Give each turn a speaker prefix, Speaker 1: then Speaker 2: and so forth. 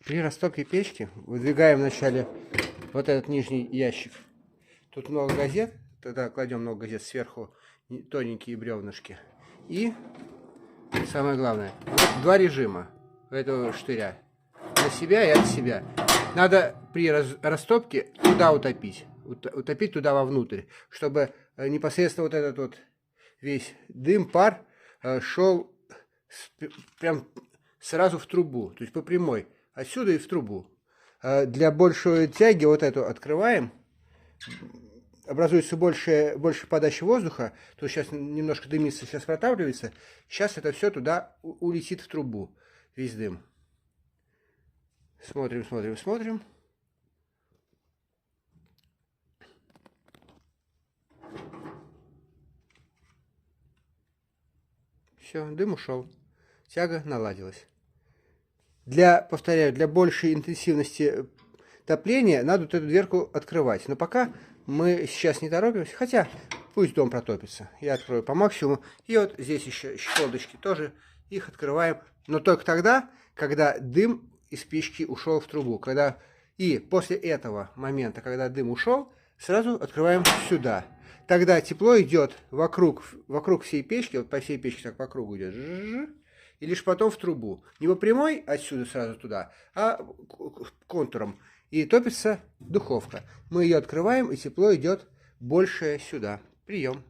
Speaker 1: При растопке печки выдвигаем вначале вот этот нижний ящик. Тут много газет, тогда кладем много газет сверху, тоненькие бревнышки. И самое главное, вот два режима этого штыря. На себя и от себя. Надо при растопке туда утопить. Утопить туда вовнутрь, чтобы непосредственно вот этот вот весь дым, пар шел прям сразу в трубу. То есть по прямой. Отсюда и в трубу. Для большей тяги вот эту открываем. Образуется больше подачи воздуха. То сейчас немножко дымится, сейчас протапливается. Сейчас это все туда улетит в трубу. Весь дым. Смотрим, смотрим, смотрим. Все, дым ушел. Тяга наладилась. Повторяю, для большей интенсивности топления надо вот эту дверку открывать. Но пока мы сейчас не торопимся. Хотя пусть дом протопится. Я открою по максимуму. И вот здесь еще щелочки тоже. Их открываем. Но только тогда, когда дым из печки ушел в трубу. И после этого момента, когда дым ушел, сразу открываем сюда. Тогда тепло идет вокруг всей печки, вот по всей печке так по кругу идет. И лишь потом в трубу. Не по прямой отсюда сразу туда, а контуром. И топится духовка. Мы ее открываем, и тепло идет больше сюда. Прием.